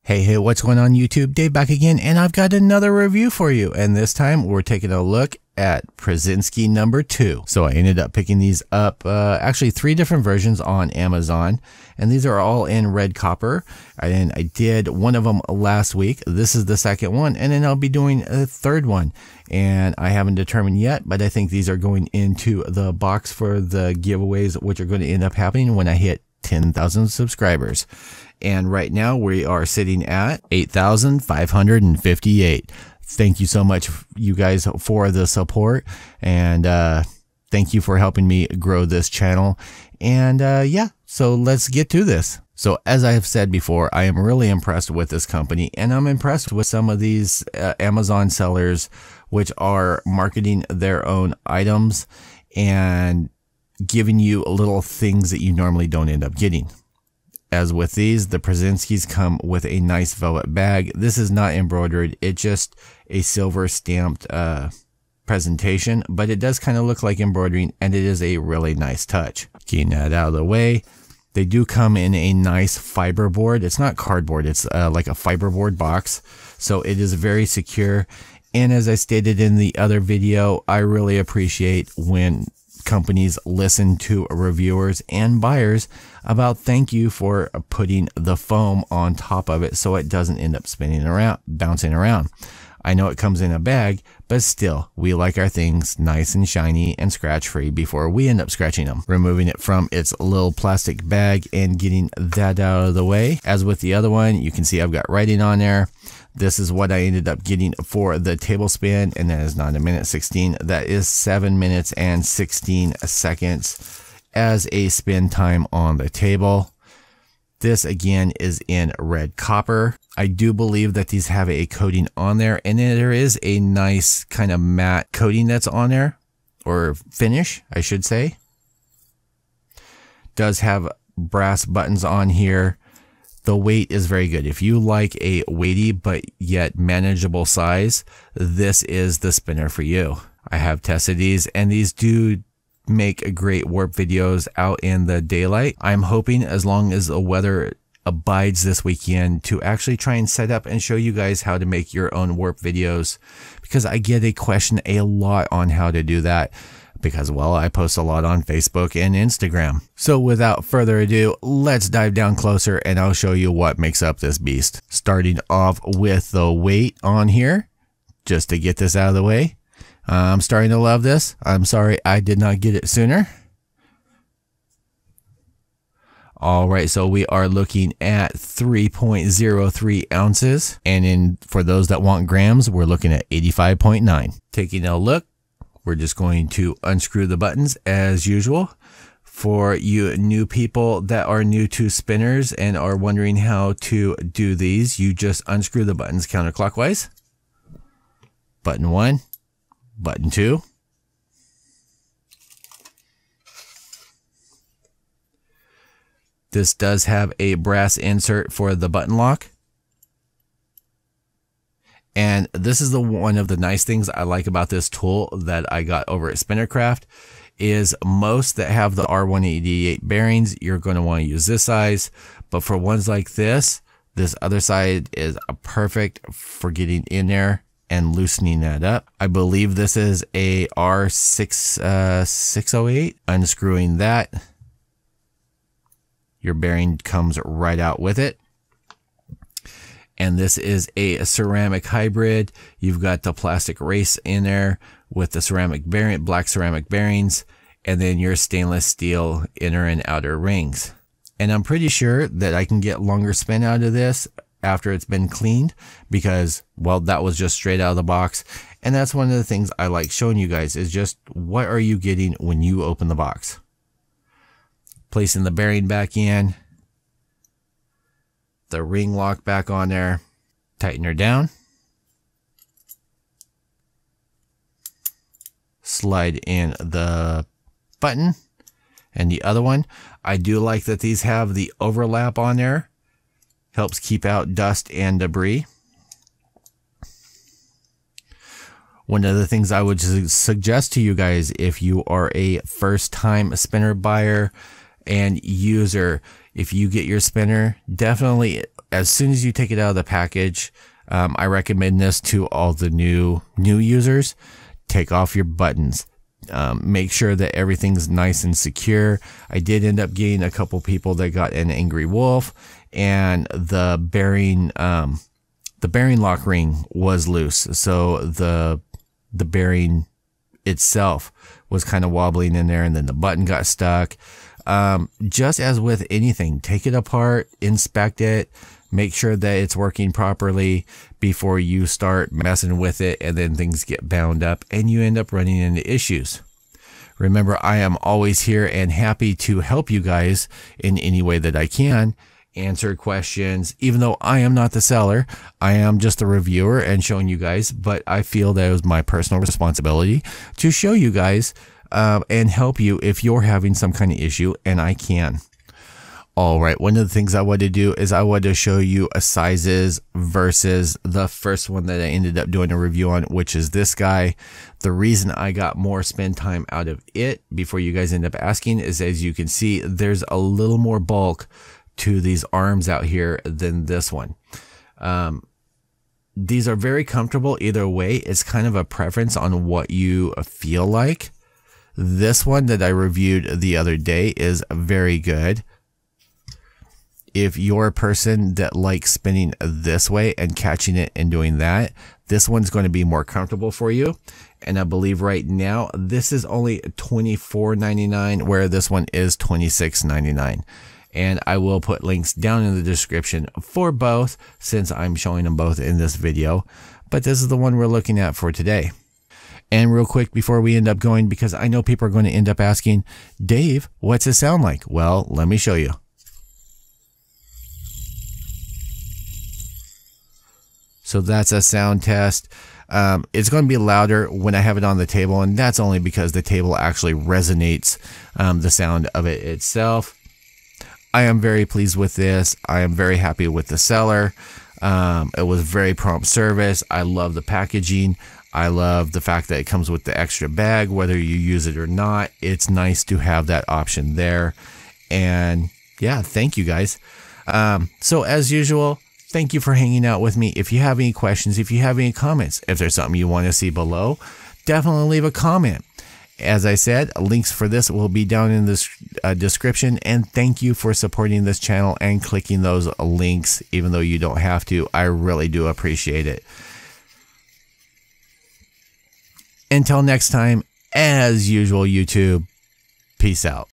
Hey, what's going on YouTube? Dave back again, and I've got another review for you. And this time we're taking a look at Presentski number 2. So I ended up picking these up, actually 3 different versions on Amazon, and these are all in red copper. And I did one of them last week. This is the second one, and then I'll be doing a third one. And I haven't determined yet, but I think these are going into the box for the giveaways, which are going to end up happening when I hit 10,000 subscribers. And right now we are sitting at 8,558. Thank you so much, you guys, for the support, and thank you for helping me grow this channel. And yeah, so let's get to this. So as I have said before, I am really impressed with this company, and I'm impressed with some of these Amazon sellers which are marketing their own items and giving you little things that you normally don't end up getting. As with these, the Presentskis come with a nice velvet bag. This is not embroidered, it's just a silver stamped presentation, but it does kind of look like embroidering, and it is a really nice touch. Getting that out of the way, they do come in a nice fiberboard. It's not cardboard, it's like a fiberboard box, so it is very secure. And as I stated in the other video, I really appreciate when companies listen to reviewers and buyers about thank you for putting the foam on top of it so it doesn't end up spinning around, bouncing around. I know it comes in a bag, but still, we like our things nice and shiny and scratch free before we end up scratching them. Removing it from its little plastic bag and getting that out of the way. As with the other one, you can see I've got writing on there. This is what I ended up getting for the table spin, and that is not 1:16. That is 7 minutes and 16 seconds as a spin time on the table. This again is in red copper. I do believe that these have a coating on there, and then there is a nice kind of matte coating that's on there, or finish, I should say. Does have brass buttons on here. The weight is very good. If you like a weighty but yet manageable size, this is the spinner for you. I have tested these, and these do make great warp videos out in the daylight. I'm hoping, as long as the weather abides this weekend, to actually try and set up and show you guys how to make your own warp videos, because I get a question a lot on how to do that. Because, well, I post a lot on Facebook and Instagram. So without further ado, let's dive down closer and I'll show you what makes up this beast. Starting off with the weight on here, just to get this out of the way. I'm starting to love this. I'm sorry I did not get it sooner. Alright, so we are looking at 3.03 ounces. And for those that want grams, we're looking at 85.9. Taking a look. We're just going to unscrew the buttons as usual. For you new people that are new to spinners and are wondering how to do these, you just unscrew the buttons counterclockwise. Button 1, button 2. This does have a brass insert for the button lock. And this is one of the nice things I like about this tool that I got over at Spinnercraft, is most that have the R188 bearings, you're going to want to use this size. But for ones like this other side is perfect for getting in there and loosening that up. I believe this is a R608. Unscrewing that, your bearing comes right out with it. And this is a ceramic hybrid. You've got the plastic race in there with the ceramic bearing, black ceramic bearings, and then your stainless steel inner and outer rings. And I'm pretty sure that I can get longer spin out of this after it's been cleaned, because, well, that was just straight out of the box. And that's one of the things I like showing you guys, is just what are you getting when you open the box. Placing the bearing back in. The ring lock back on there, tighten her down, slide in the button, and the other one. I do like that these have the overlap on there, helps keep out dust and debris. One of the things I would suggest to you guys, if you are a first-time spinner buyer and user, if you get your spinner, definitely as soon as you take it out of the package, I recommend this to all the new users. Take off your buttons. Make sure that everything's nice and secure. I did end up getting a couple people that got an angry wolf, and the bearing lock ring was loose, so the bearing itself was kind of wobbling in there, and then the button got stuck. Just as with anything, take it apart, inspect it, make sure that it's working properly before you start messing with it, and then things get bound up and you end up running into issues. Remember, I am always here and happy to help you guys in any way that I can, answer questions. Even though I am not the seller, I am just a reviewer and showing you guys, but I feel that it was my personal responsibility to show you guys and help you if you're having some kind of issue, and I can. All right, one of the things I wanted to do is I wanted to show you sizes versus the first one that I ended up doing a review on, which is this guy. The reason I got more spend time out of it before you guys end up asking is, as you can see, there's a little more bulk to these arms out here than this one. These are very comfortable either way. It's kind of a preference on what you feel like. This one that I reviewed the other day is very good. If you're a person that likes spinning this way and catching it and doing that, this one's going to be more comfortable for you. And I believe right now this is only $24.99, where this one is $26.99. And I will put links down in the description for both, since I'm showing them both in this video. But this is the one we're looking at for today. And real quick before we end up going, because I know people are going to end up asking, Dave, what's it sound like? Well, let me show you. So that's a sound test. It's going to be louder when I have it on the table, and that's only because the table actually resonates the sound of it itself. I am very pleased with this. I am very happy with the seller. It was very prompt service. I love the packaging. I love the fact that it comes with the extra bag, whether you use it or not. It's nice to have that option there. And yeah, thank you guys. So as usual, thank you for hanging out with me. If you have any questions, if you have any comments, if there's something you want to see below, definitely leave a comment. As I said, links for this will be down in the description. And thank you for supporting this channel and clicking those links, even though you don't have to. I really do appreciate it. Until next time, as usual, YouTube, peace out.